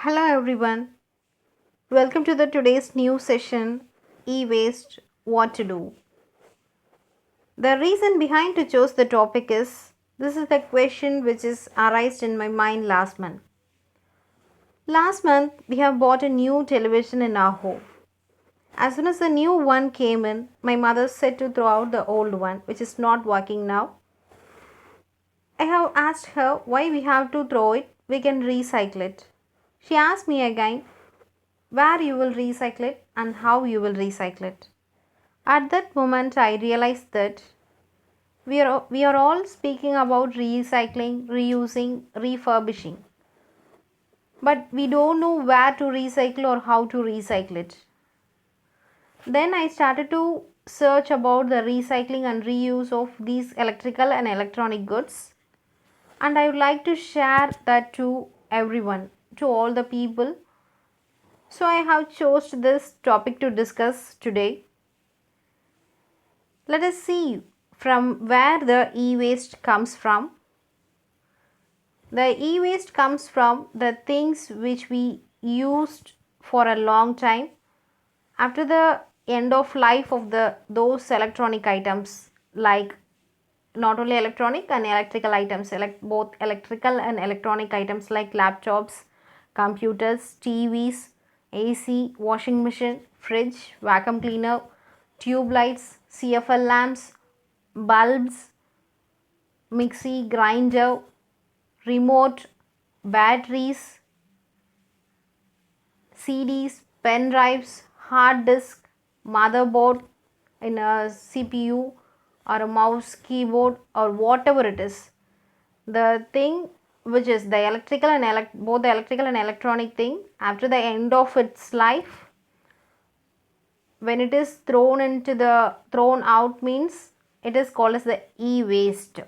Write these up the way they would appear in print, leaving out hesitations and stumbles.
Hello everyone. Welcome to the today's new session e-waste what to do. The reason behind to choose the topic is this is the question which is arised in my mind last month. Last month we have bought a new television in our home. As soon as the new one came in, my mother said to throw out the old one which is not working now. I have asked her why we have to throw it, we can recycle it. She asked me again where you will recycle it and how you will recycle it. At that moment, I realized that we are all speaking about recycling, reusing, refurbishing, but we don't know where to recycle or how to recycle it. Then I started to search about the recycling and reuse of these electrical and electronic goods, and I would like to share that to everyone, to all the people. So I have chosen this topic to discuss today. Let us see from where the e-waste comes from. The e-waste comes from the things which we used for a long time after the end of life of those electronic items, like not only electronic and electrical items, both electrical and electronic items like laptops, computers, TVs, AC, washing machine, fridge, vacuum cleaner, tube lights, CFL lamps, bulbs, mixie, grinder, remote, batteries, CDs, pen drives, hard disk, motherboard in a CPU or a mouse, keyboard or whatever it is. The thing which is the electrical and both the electrical and electronic thing after the end of its life, when it is thrown out means it is called as the e-waste.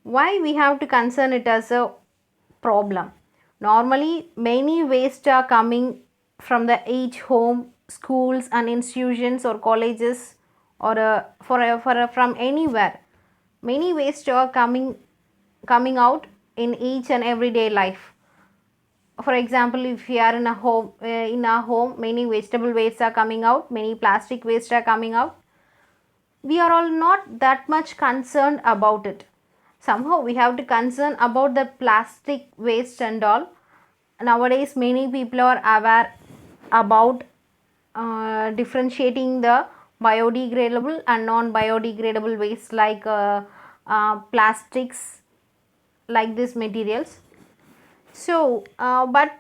Why we have to concern it as a problem? Normally, many waste are coming from the each home, schools and institutions or colleges or from anywhere. Many waste are coming out in each and everyday life. For example, if we are in our home, many vegetable wastes are coming out, many plastic waste are coming out. We are all not that much concerned about it. Somehow we have to concern about the plastic waste and all. Nowadays many people are aware about differentiating the biodegradable and non-biodegradable waste like plastics, like these materials. So but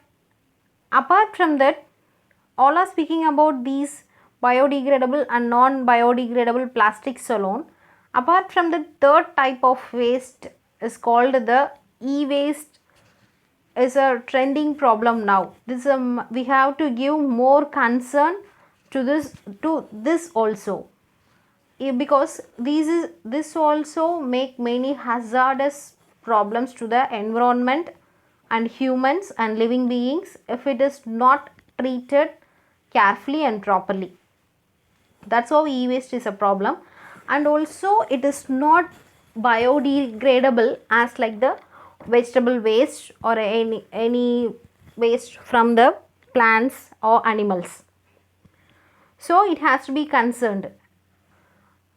apart from that, all are speaking about these biodegradable and non-biodegradable plastics alone. Apart from the third type of waste is called the e-waste, is a trending problem now. We have to give more concern to this also. Because this also make many hazardous problems to the environment and humans and living beings if it is not treated carefully and properly. That's how e-waste is a problem, and also it is not biodegradable as like the vegetable waste or any waste from the plants or animals. So it has to be concerned,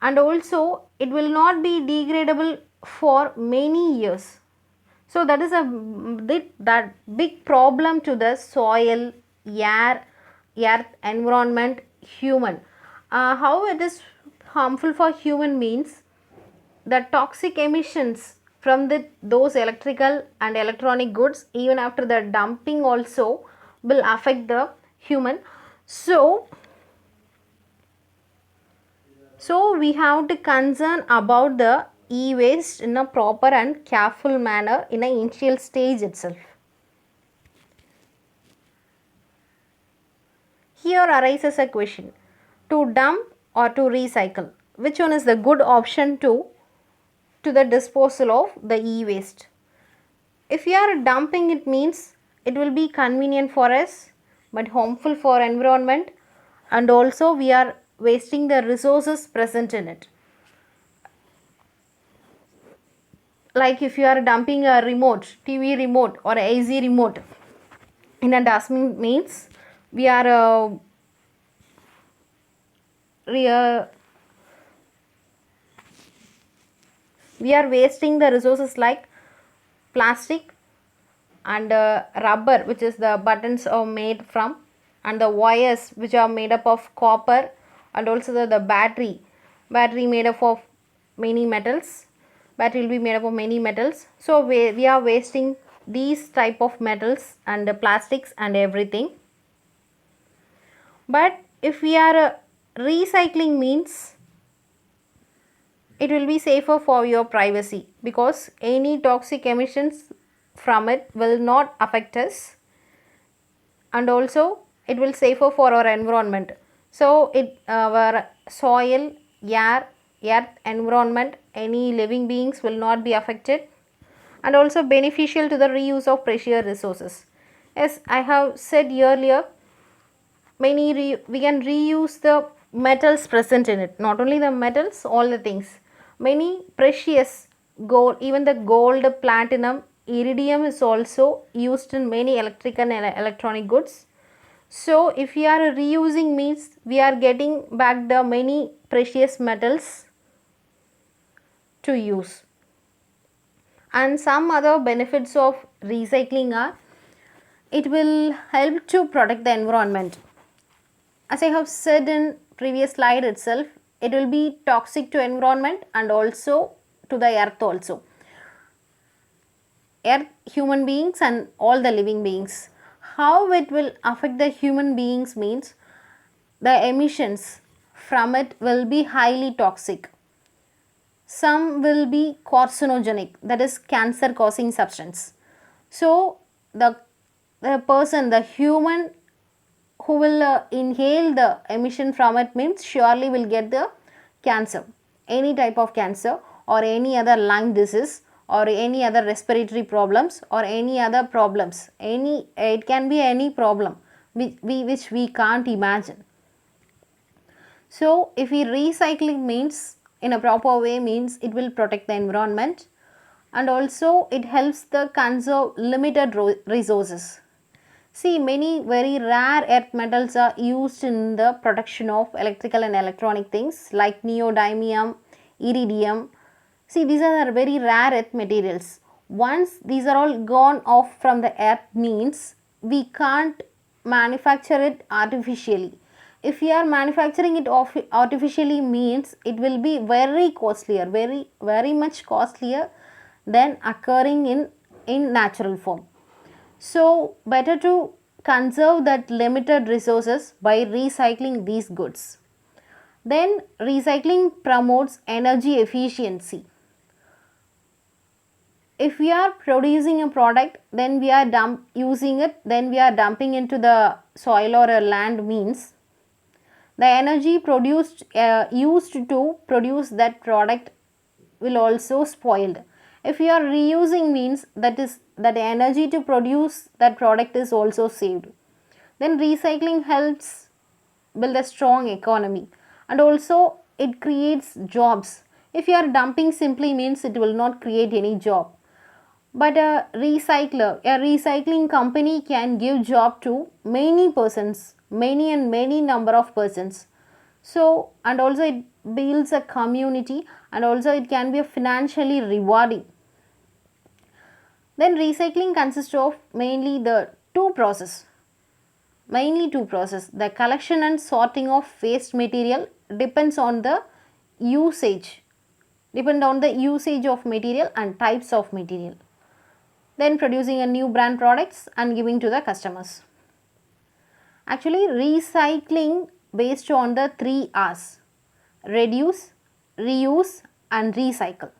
and also it will not be degradable for many years. So that is that big problem to the soil, air, earth, environment, human. How it is harmful for human means the toxic emissions from those electrical and electronic goods even after the dumping also will affect the human. So we have to concern about the e-waste in a proper and careful manner in an initial stage itself. Here arises a question: to dump or to recycle? Which one is the good option to the disposal of the e-waste? If we are dumping, it means it will be convenient for us but harmful for environment, and also we are wasting the resources present in it. like if you are dumping a remote, TV remote or AC remote in a dustbin, means we are we are wasting the resources like plastic and rubber, which is the buttons are made from, and the wires which are made up of copper, and also the battery made up of many metals. Battery will be made up of many metals, so we are wasting these type of metals and plastics and everything. But if we are recycling, means it will be safer for your privacy, because any toxic emissions from it will not affect us, and also it will safer for our environment. So our soil, air, earth, environment, any living beings will not be affected, and also beneficial to the reuse of precious resources. As I have said earlier, we can reuse the metals present in it, not only the metals, all the things, many precious gold, even the gold, platinum, iridium is also used in many electrical and electronic goods. So if we are reusing, means we are getting back the many precious metals to use. And some other benefits of recycling are, it will help to protect the environment. As I have said in previous slide itself, it will be toxic to environment and also to the earth also. Earth, human beings and all the living beings. How it will affect the human beings means, the emissions from it will be highly toxic. Some will be carcinogenic, that is cancer causing substance. So the person, the human who will inhale the emission from it, means surely will get the cancer, any type of cancer, or any other lung disease, or any other respiratory problems, or any other problems. It can be any problem which we can't imagine. So if we recycling means in a proper way, means it will protect the environment, and also it helps the conserve limited resources. See, many very rare earth metals are used in the production of electrical and electronic things like neodymium, iridium. See, these are very rare earth materials. Once these are all gone off from the earth, means we can't manufacture it artificially. If we are manufacturing it artificially, means it will be very costlier, very much costlier than occurring in natural form. So better to conserve that limited resources by recycling these goods. Then recycling promotes energy efficiency. If we are producing a product, then we are using it, then we are dumping into the soil or a land, means the energy produced used to produce that product will also spoiled. If you are reusing, means that energy to produce that product is also saved. Then recycling helps build a strong economy, and also it creates jobs. If you are dumping simply, means it will not create any job. But a recycling company can give job to many persons, many number of persons. So, and also it builds a community, and also it can be financially rewarding. Then recycling consists of mainly two processes. The collection and sorting of waste material depends on the usage of material and types of material. Then producing a new brand products and giving to the customers. Actually, recycling based on the 3 R's: reduce, reuse and recycle.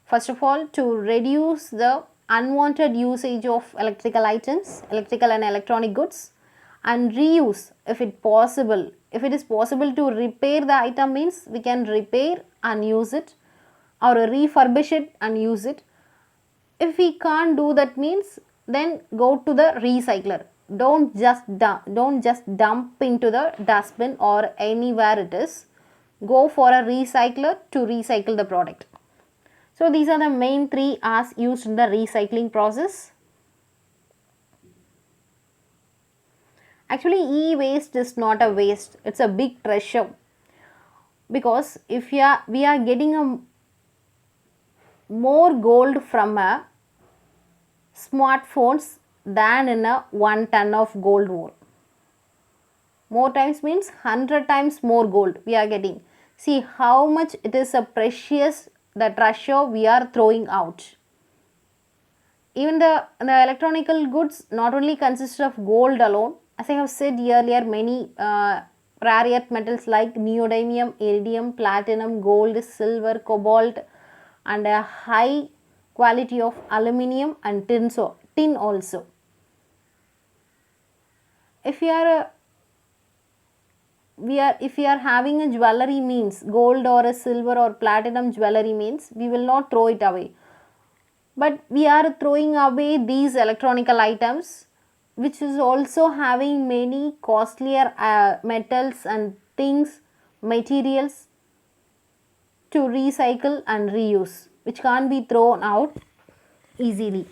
First of all, to reduce the unwanted usage of electrical items, electrical and electronic goods, and reuse if it possible. If it is possible to repair the item, means we can repair and use it, or refurbish it and use it. If we can't do that, means then go to the recycler. Don't just dump into the dustbin or anywhere it is. Go for a recycler to recycle the product. So these are the main 3 R's used in the recycling process. Actually, e-waste is not a waste, it's a big treasure, because if we are getting a more gold from a smartphones than in a 1 ton of gold ore. More times means 100 times more gold we are getting. See how much it is a precious, the treasure we are throwing out. Even the electronical goods not only consist of gold alone. As I have said earlier, many rare earth metals like neodymium, iridium, platinum, gold, silver, cobalt, and a high quality of aluminium and tin also. If if we are having a jewelry means gold or a silver or platinum jewelry means, we will not throw it away, but we are throwing away these electronical items which is also having many costlier metals and things, materials to recycle and reuse, which can't be thrown out easily.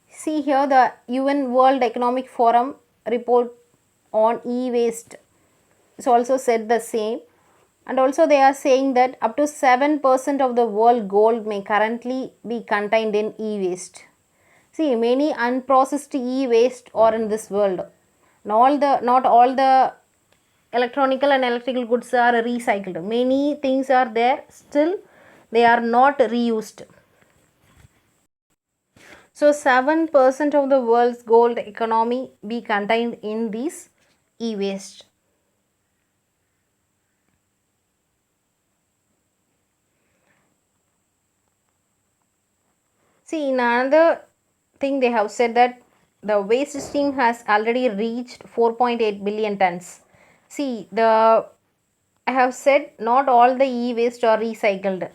See here the UN World Economic Forum report on e-waste is also said the same, and also they are saying that up to 7% of the world gold may currently be contained in e-waste. See, many unprocessed e-waste are in this world. Not all the electronical and electrical goods are recycled. Many things are there, still they are not reused. So 7% of the world's gold economy be contained in these e-waste. See, in another thing they have said that the waste stream has already reached 4.8 billion tons. See, I have said not all the e-waste are recycled.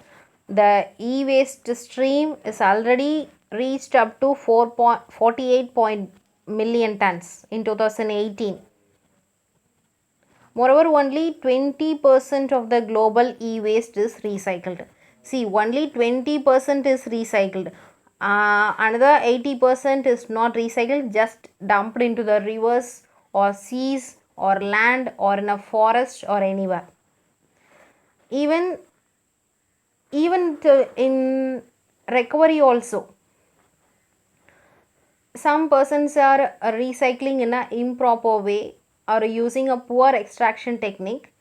The e-waste stream is already reached up to 4.48 million tons in 2018. Moreover, only 20% of the global e-waste is recycled. See, only 20% is recycled. Another 80% is not recycled, just dumped into the rivers or seas or land or in a forest or anywhere. Even in recovery also, some persons are recycling in an improper way or using a poor extraction technique.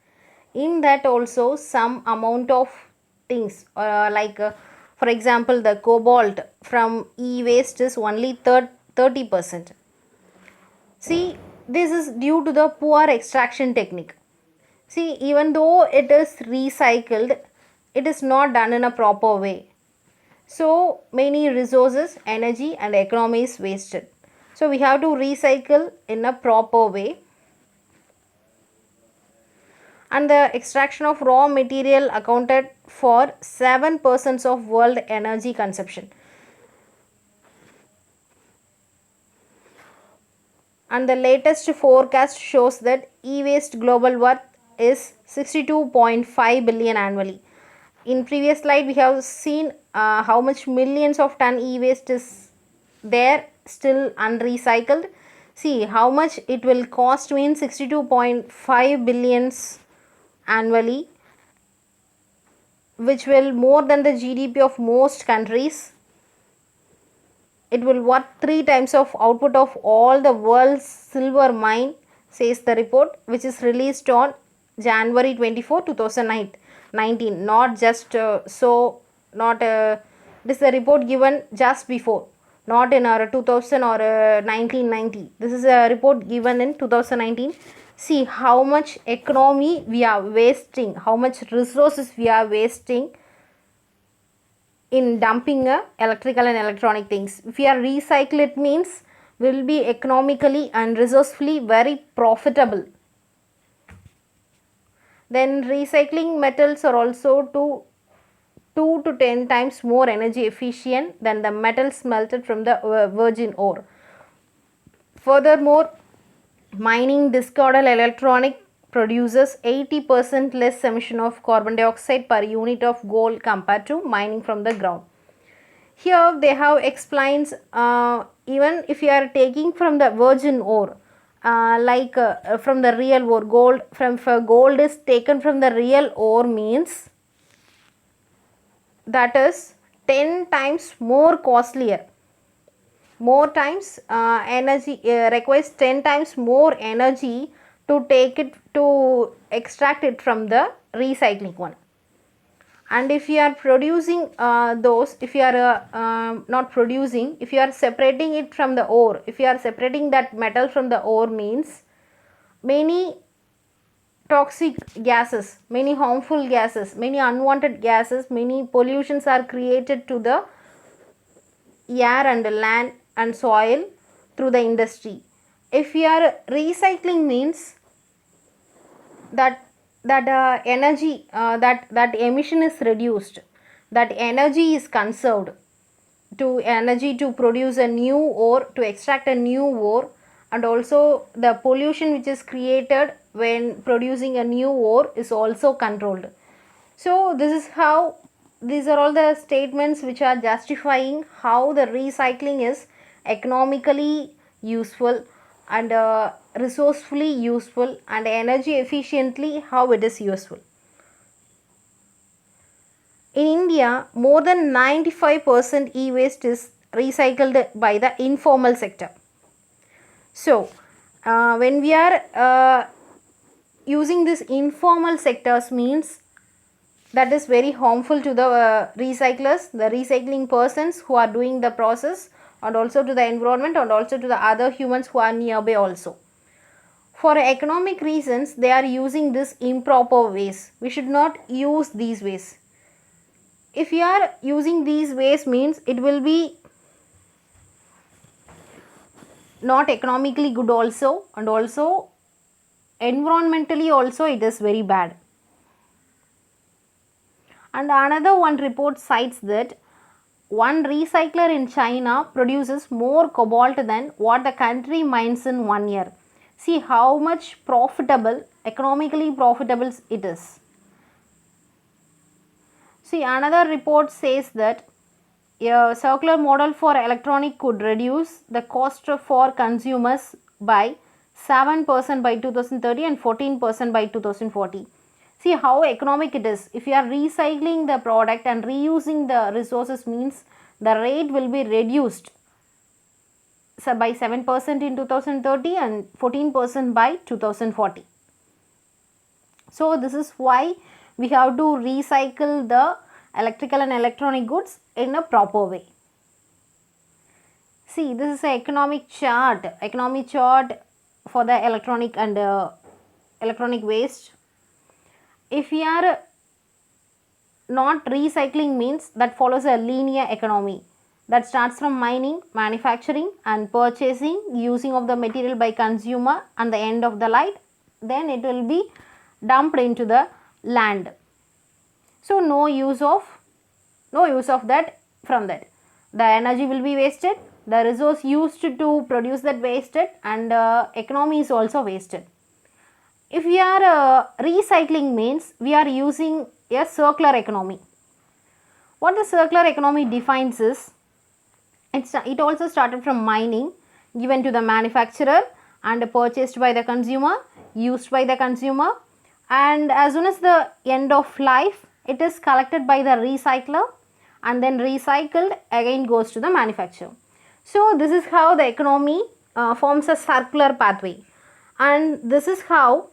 In that also some amount of things for example the cobalt from e-waste is only 30%. See, this is due to the poor extraction technique. See, even though it is recycled, it is not done in a proper way. So many resources, energy and economy is wasted. So we have to recycle in a proper way. And the extraction of raw material accounted for 7% of world energy consumption. And the latest forecast shows that e-waste global worth is 62.5 billion annually. In previous slide we have seen how much millions of ton e-waste is there still unrecycled. See how much it will cost means 62.5 billions annually, which will more than the GDP of most countries. It will worth 3 times of output of all the world's silver mine, says the report, which is released on January 24, 2019. Not just this is a report given just before, not in our 2000 or 1990. This is a report given in 2019. See how much economy we are wasting, how much resources we are wasting in dumping electrical and electronic things. If we are recycle, it means will be economically and resourcefully very profitable. Then recycling metals are also 2 to 10 times more energy efficient than the metals smelted from the virgin ore. Furthermore, mining discarded electronic produces 80% less emission of carbon dioxide per unit of gold compared to mining from the ground. Here they have explains even if you are taking from the virgin ore, from the real ore, gold from gold is taken from the real ore means that is 10 times more costlier, more times energy requires 10 times more energy to take it, to extract it from the recycling one. And if you are producing those, if you are not producing, if you are separating it from the ore, if you are separating that metal from the ore means many toxic gases, many harmful gases, many unwanted gases, many pollutions are created to the air and land and soil through the industry. If you are recycling means that energy, that emission is reduced, that energy is conserved, to energy to produce a new ore, to extract a new ore, and also the pollution which is created when producing a new ore is also controlled. So this is how, these are all the statements which are justifying how the recycling is economically useful and resourcefully useful and energy efficiently how it is useful. In India, more than 95% e-waste is recycled by the informal sector. So, when we are using this informal sectors means that is very harmful to the recyclers, the recycling persons who are doing the process, and also to the environment and also to the other humans who are nearby also. For economic reasons, they are using this improper ways. We should not use these ways. If you are using these ways means it will be not economically good also, and also environmentally also it is very bad. And another one report cites that one recycler in China produces more cobalt than what the country mines in 1 year. See how much profitable, economically profitable it is. See, another report says that a circular model for electronic could reduce the cost for consumers by 7% by 2030 and 14% by 2040. See how economic it is. If you are recycling the product and reusing the resources means the rate will be reduced by 7% in 2030 and 14% by 2040. So this is why we have to recycle the electrical and electronic goods in a proper way. See, this is an economic chart for the electronic and electronic waste. If we are not recycling means that follows a linear economy that starts from mining, manufacturing and purchasing, using of the material by consumer and the end of the life, then it will be dumped into the land. So no use of that from that. The energy will be wasted, the resource used to produce that wasted, and economy is also wasted. If we are recycling means we are using a circular economy. What the circular economy defines is, it also started from mining, given to the manufacturer and purchased by the consumer, used by the consumer, and as soon as the end of life it is collected by the recycler and then recycled again goes to the manufacturer. So this is how the economy forms a circular pathway, and this is how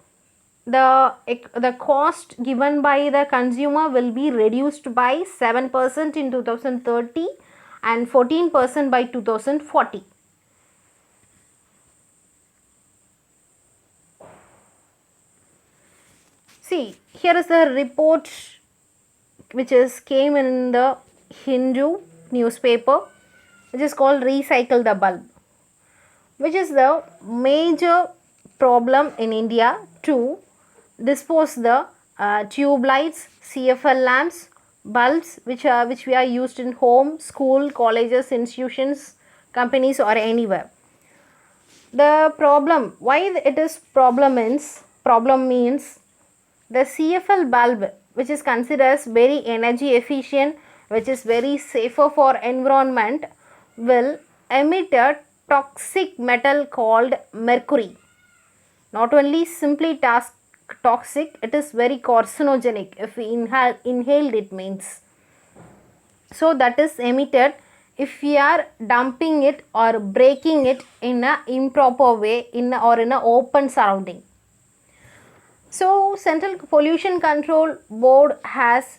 the cost given by the consumer will be reduced by 7% in 2030 and 14% by 2040. See, here is a report which came in the Hindu newspaper, which is called Recycle the Bulb, which is the major problem in India to dispose the tube lights, CFL lamps, bulbs which we are used in home, school, colleges, institutions, companies or anywhere. The problem, why it is problem is problem means the CFL bulb, which is considered as very energy efficient, which is very safer for environment, will emit a toxic metal called mercury. Not only simply toxic, it is very carcinogenic if we inhaled it means. So that is emitted if we are dumping it or breaking it in an improper way in an open surrounding. So Central Pollution Control Board has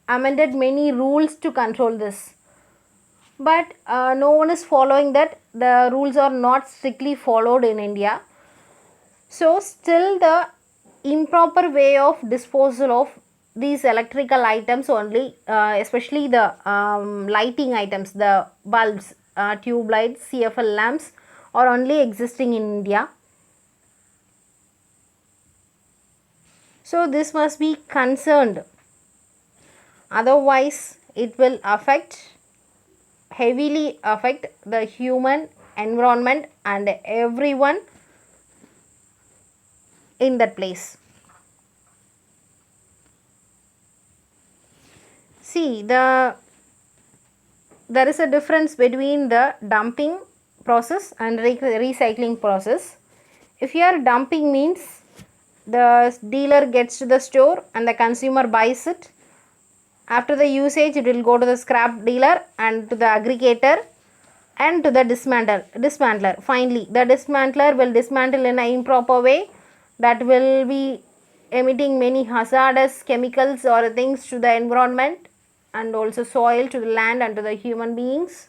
amended many rules to control this, but no one is following that. The rules are not strictly followed in India. So still the improper way of disposal of these electrical items only, especially the lighting items, the bulbs, tube lights, CFL lamps are only existing in India. So this must be concerned, otherwise it will heavily affect the human environment and everyone in that place. See, there is a difference between the dumping process and recycling process. If you are dumping means the dealer gets to the store and the consumer buys it. After the usage, it will go to the scrap dealer and to the aggregator and to the dismantler. Finally, the dismantler will dismantle in an improper way that will be emitting many hazardous chemicals or things to the environment and also soil, to the land and to the human beings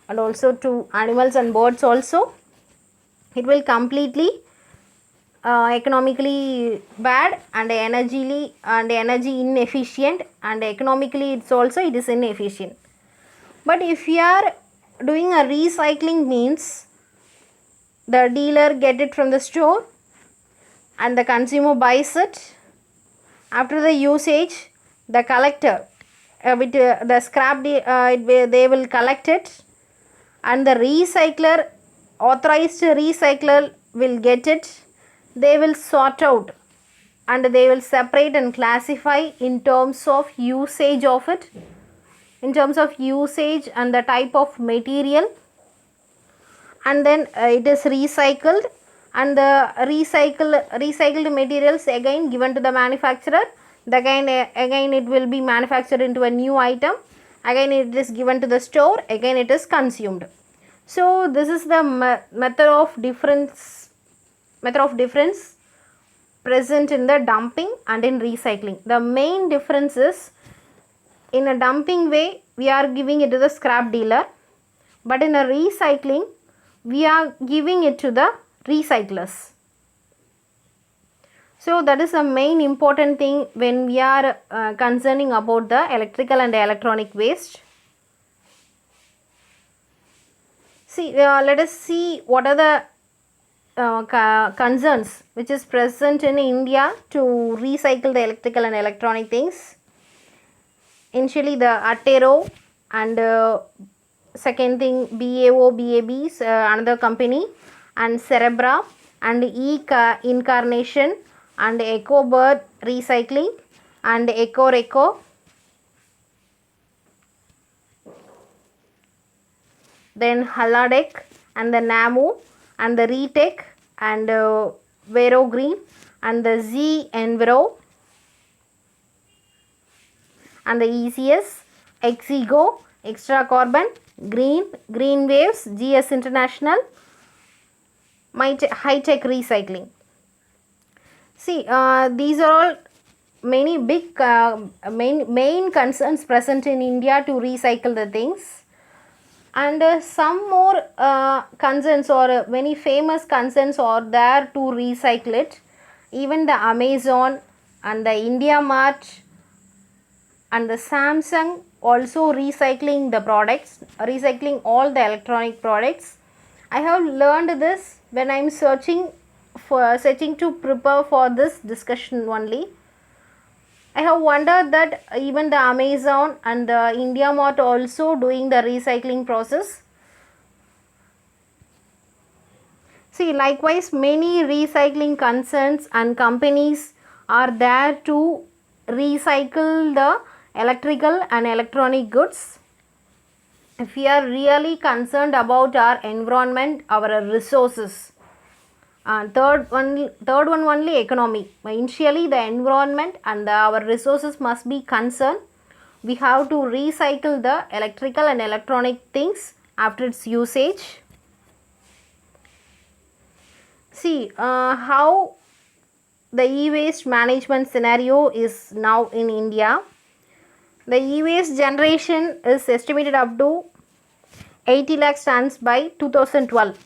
and also to animals and birds also. It will completely economically bad and energy inefficient, and economically it is inefficient. But if you are doing a recycling means the dealer get it from the store and the consumer buys it. After the usage, the collector with the scrap they will collect it, and the recycler, authorized recycler will get it. They will sort out and they will separate and classify in terms of usage of it, in terms of usage and the type of material, and then it is recycled, and the recycled materials again given to the manufacturer. Again it will be manufactured into a new item, again it is given to the store, again it is consumed. So this is the method of difference present in the dumping and in recycling. The main difference is, in a dumping way we are giving it to the scrap dealer, but in a recycling we are giving it to the recyclers. So that is the main important thing when we are concerning about the electrical and electronic waste. See, let us see what are the concerns which is present in India to recycle the electrical and electronic things. Initially the Attero and second thing BAO, BAB's another company, and Cerebra and Incarnation and EcoBird Recycling and Ecoreco. Then Haladec and the Namu and the Retech and Vero Green and the Z Enviro and the ECS, Exigo, Extra Carbon, Green Waves, GS International, High Tech Recycling. See, these are all many big main concerns present in India to recycle the things. And some more concerns or many famous concerns are there to recycle it. Even the Amazon and the India Mart and the Samsung also recycling the products, recycling all the electronic products. I have learned this when I am searching to prepare for this discussion only. I have wondered that even the Amazon and the India Mart also doing the recycling process. See, likewise, many recycling concerns and companies are there to recycle the electrical and electronic goods. If we are really concerned about our environment, our resources, and third one only economy. Initially, the environment and our resources must be concerned. We have to recycle the electrical and electronic things after its usage. See how the e-waste management scenario is now in India. The e-waste generation is estimated up to 80 lakh tons by 2012.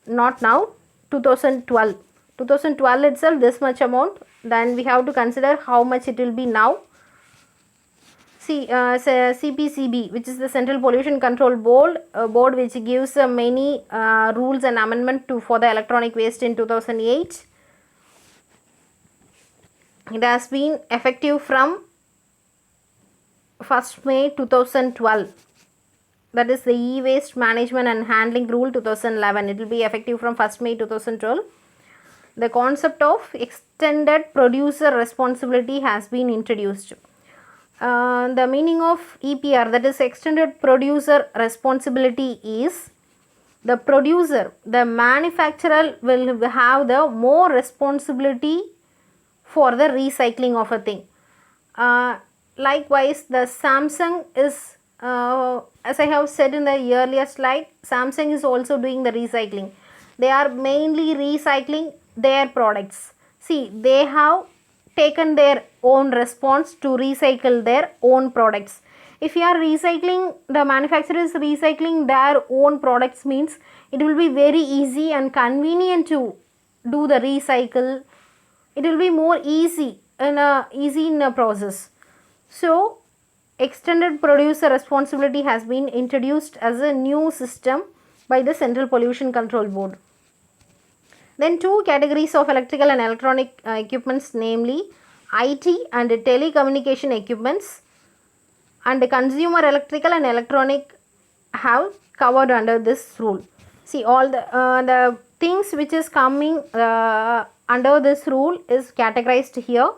Not now, 2012. 2012 itself this much amount. Then we have to consider how much it will be now. See, CPCB, which is the Central Pollution Control Board, which gives many rules and amendment for the electronic waste in 2008. It has been effective from 1st May 2012. That is the e-waste management and handling rule 2011. It will be effective from 1st May 2012. The concept of extended producer responsibility has been introduced. The meaning of EPR, that is extended producer responsibility, is the producer, the manufacturer will have the more responsibility for the recycling of a thing. Likewise, the Samsung is, as I have said in the earlier slide, Samsung is also doing the recycling. They are mainly recycling their products. See, they have taken their own response to recycle their own products. If you are recycling, the manufacturer is recycling their own products, means it will be very easy and convenient to do the recycle. It will be more easy in a process. So, extended producer responsibility has been introduced as a new system by the Central Pollution Control Board. Then two categories of electrical and electronic equipments, namely IT and telecommunication equipments, and consumer electrical and electronic, have covered under this rule. See, all the things which is coming under this rule is categorized here.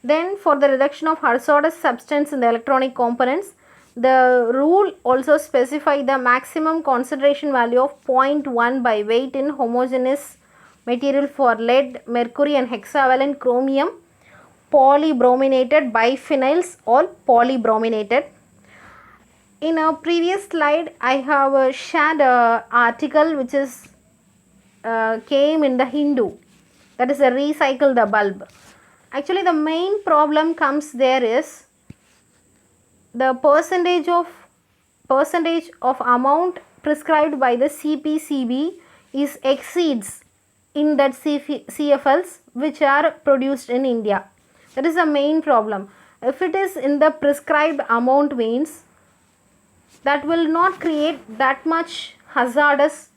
Then for the reduction of hazardous substance in the electronic components, the rule also specifies the maximum concentration value of 0.1 by weight in homogeneous material for lead, mercury and hexavalent chromium polybrominated biphenyls or polybrominated. In a previous slide, I have shared an article which is came in the Hindu, that is a recycle the bulb. Actually, the main problem comes there is the percentage of amount prescribed by the CPCB is exceeds in that CFLs which are produced in India. That is the main problem. If it is in the prescribed amount, means that will not create that much hazardous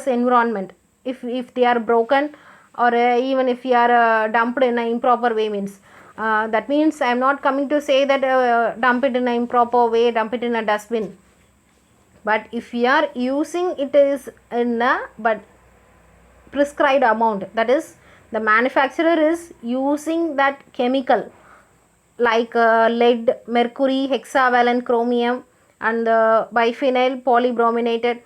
environment if they are broken, or even if you are dumped in an improper way, means that means I am not coming to say that dump it in an improper way, dump it in a dustbin. But if you are using it is in a prescribed amount, that is the manufacturer is using that chemical like lead, mercury, hexavalent chromium and biphenyl polybrominated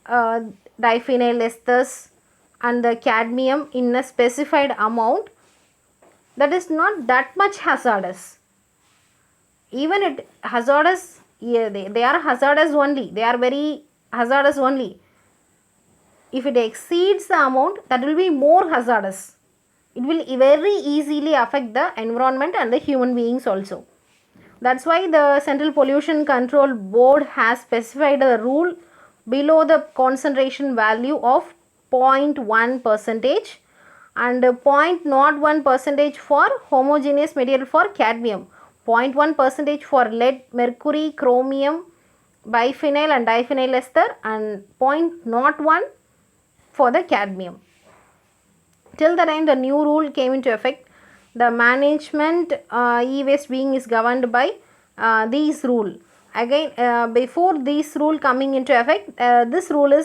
diphenyl esters and the cadmium in a specified amount, that is not that much hazardous. Even it hazardous, yeah, they are hazardous only, they are very hazardous only. If it exceeds the amount, that will be more hazardous. It will very easily affect the environment and the human beings also. That's why the Central Pollution Control Board has specified a rule below the concentration value of 0.1 percentage and 0.01 percentage for homogeneous material for cadmium, 0.1 percentage for lead, mercury, chromium, biphenyl and diphenyl ester, and 0.01 for the cadmium. Till the time the new rule came into effect, the management e-waste being is governed by these rule, again before this rule coming into effect, this rule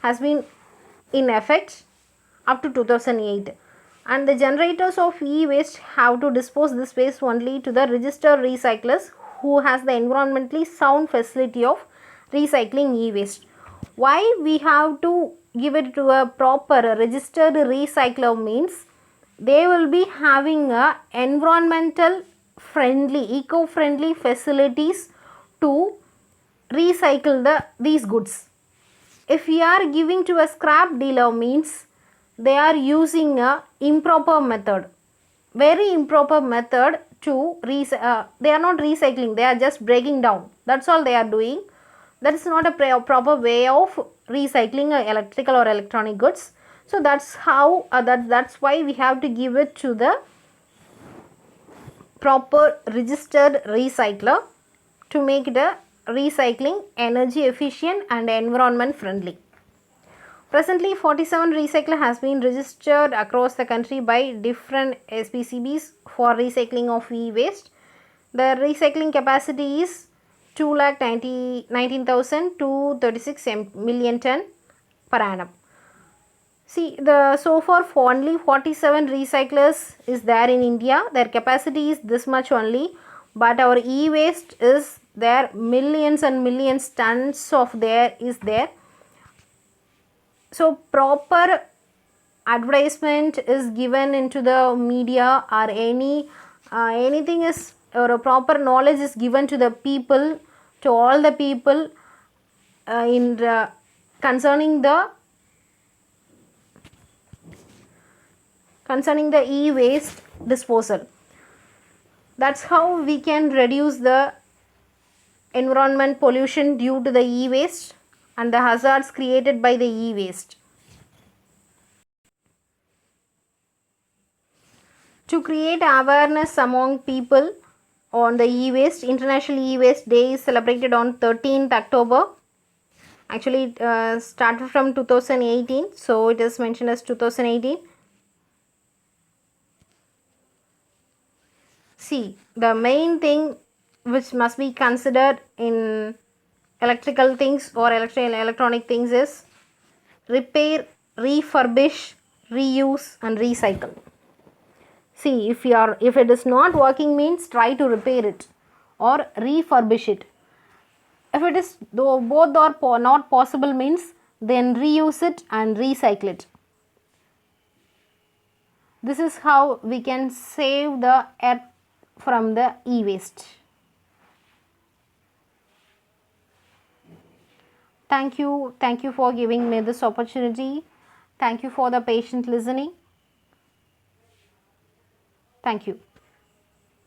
has been in effect up to 2008, and the generators of e-waste have to dispose this waste only to the registered recyclers who has the environmentally sound facility of recycling e-waste. Why we have to give it to a proper registered recycler means they will be having a environmental friendly, eco-friendly facilities to recycle these goods. If we are giving to a scrap dealer means they are using a improper method, very improper method to they are not recycling, they are just breaking down, that's all they are doing. That is not a proper way of recycling electrical or electronic goods. So that's how that's why we have to give it to the proper registered recycler to make it a recycling energy efficient and environment friendly. Presently 47 recycler has been registered across the country by different SPCBs for recycling of e-waste. The recycling capacity is 2,19,000 to 36 million ton per annum. See, so far only 47 recyclers is there in India. Their capacity is this much only, but our e-waste is there, millions and millions tons of there is there. So proper advertisement is given into the media, or anything is, or a proper knowledge is given to the people, to all the people concerning the e-waste disposal. That's how we can reduce the environment pollution due to the e-waste and the hazards created by the e-waste. To create awareness among people on the e-waste, International E-Waste Day is celebrated on 13th October. Actually, it started from 2018, so it is mentioned as 2018. See, the main thing which must be considered in electrical things or electronic things is repair, refurbish, reuse and recycle. See, if it is not working means try to repair it or refurbish it. If it is both are not possible means then reuse it and recycle it. This is how we can save the earth from the e-waste. Thank you for giving me this opportunity. Thank you for the patient listening. Thank you.